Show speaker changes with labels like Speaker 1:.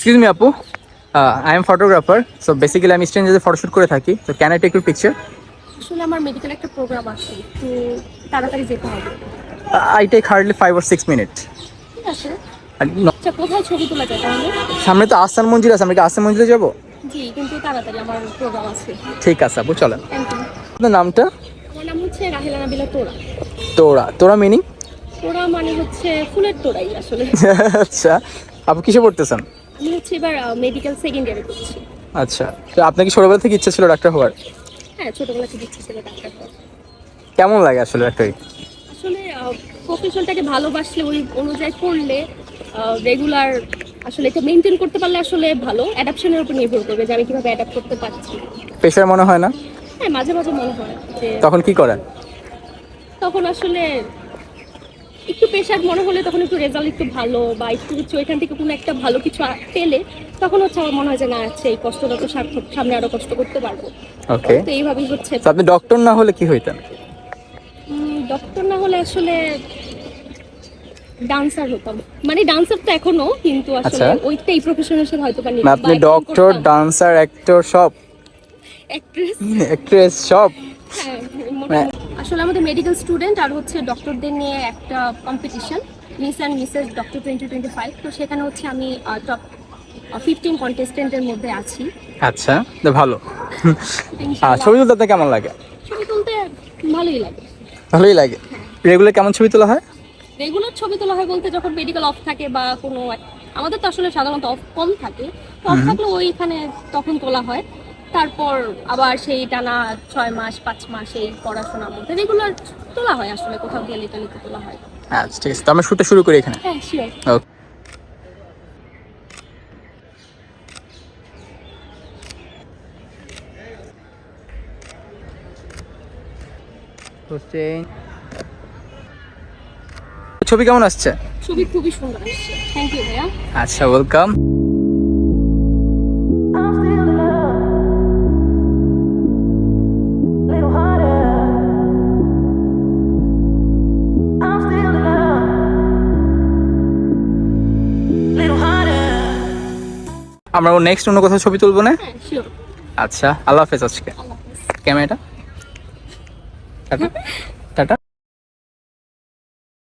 Speaker 1: Excuse me আপু, I am photographer, so basically আমি স্ট্রেঞ্জারদের ফটোশ্যুট করে থাকি। So can I take your picture?
Speaker 2: আসলে আমার মেডিকেল একটা প্রোগ্রাম আছে, তো তাড়াতাড়ি যেতে হবে।
Speaker 1: I take hardly 5 or 6 minutes.
Speaker 2: ঠিক আছে। আচ্ছা, কোথায় ছবি তোলা যায় তাহলে?
Speaker 1: সামনে তো আহসান মঞ্জিল আছে, আমরা কি আহসান মঞ্জিলে যাবো?
Speaker 2: জি, কিন্তু তাড়াতাড়ি আমার প্রোগ্রাম আছে।
Speaker 1: ঠিক আছে আপু, চলেন।
Speaker 2: Thank you.
Speaker 1: আপনার নামটা?
Speaker 2: আমার নাম হচ্ছে রাহেলা নাবিলা তোরা।
Speaker 1: তোরা? তোরা মিনিং?
Speaker 2: তোরা মানে হচ্ছে ফুলের তোড়াই আসলে।
Speaker 1: আচ্ছা, আপু কিসে পড়তেছেন?
Speaker 2: আমি হচ্ছে এবার মেডিকেল সেকেন্ড ইয়ারে করছি।
Speaker 1: আচ্ছা, তো আপনার কি ছোটবেলা থেকে ইচ্ছা ছিল ডাক্তার হওয়ার?
Speaker 2: হ্যাঁ, ছোটবেলা থেকে ইচ্ছে ছিল ডাক্তার হওয়ার।
Speaker 1: কেমন লাগে আসলে ডাক্তারি?
Speaker 2: আসলে প্রফেশনটাকে ভালোবাসলে ওই অনুযায়ী করলে রেগুলার আসলে এটা মেনটেন করতে পারলে আসলে ভালো। অ্যাডাপশনের উপর নির্ভর করবে যে আমি কিভাবে অ্যাডাপ্ট করতে পারছি।
Speaker 1: প্রেশার মনে হয় না?
Speaker 2: হ্যাঁ, মাঝে মাঝে মনে হয় যে
Speaker 1: তখন কি করেন?
Speaker 2: তখন আসলে একটু প্রেশার মনে হলে তখন একটু রেজাল্ট একটু ভালো বা একটু কিছু এখান থেকে কোনো একটা ভালো কিছু পেলে তখন হচ্ছে আমার মনে হয় যে না, আচ্ছা এই কষ্টটা তো সার্থক, সামনে আরো কষ্ট করতে পারবো।
Speaker 1: ওকে,
Speaker 2: তো এইভাবেই হচ্ছে।
Speaker 1: তো আপনি ডক্টর না হলে কি হইতেন?
Speaker 2: ডক্টর না হলে আসলে ডান্সার হতাম। মানে ডান্সার তো এখনো, কিন্তু আসলে
Speaker 1: আচ্ছা।
Speaker 2: ওইটাই প্রফেশনের সাথে হয়তো পারি।
Speaker 1: আপনি ডক্টর, ডান্সার, অ্যাক্টর সব?
Speaker 2: অ্যাক্ট্রেস।
Speaker 1: অ্যাক্ট্রেস সব?
Speaker 2: হ্যাঁ, আসলে আমাদের মেডিকেল স্টুডেন্ট আর হচ্ছে ডক্টরদের নিয়ে একটা competition, miss and Mrs doctor 2025। তো সেখানে হচ্ছে আমি টপ 15 কন্টেস্টেন্টের মধ্যে আছি।
Speaker 1: আচ্ছা, তো ভালো।
Speaker 2: ইনশাআল্লাহ।
Speaker 1: ছবি তুলতে আপনার কেমন লাগে?
Speaker 2: ছবি তুলতে ভালোই লাগে।
Speaker 1: ভালোই লাগে। রেগুলার কেমন ছবি তোলা হয়?
Speaker 2: রেগুলার ছবি তোলা হয় বলতে যখন মেডিকেল অফ থাকে বা কোনো আমাদের তো আসলে সাধারণত অফ কম থাকে, অফ থাকলে ওইখানে তখন তোলা হয়। তারপর আবার সেই টানা 6 মাস 5 মাস এই পড়াশোনার মধ্যে রেগুলার তোলা হয়, আসলে কোথাও গেলে টেলিতে তোলা হয়।
Speaker 1: আচ্ছা, ঠিক আছে, তো আমরা শুটটা শুরু করি এখানে।
Speaker 2: হ্যাঁ, শিওর।
Speaker 1: ওকে। ছবি কেমন আসছে?
Speaker 2: ছবি খুবই সুন্দর আসছে, থ্যাংক ইউ ভাইয়া।
Speaker 1: আচ্ছা, ওয়েলকাম। আমরা নেক্সট অন্য কোথাও ছবি তুলবো না?
Speaker 2: হ্যাঁ, শিওর।
Speaker 1: আচ্ছা, আল্লাহ হাফেজ আজকে।
Speaker 2: আল্লাহ হাফেজ।
Speaker 1: ক্যামেরাটা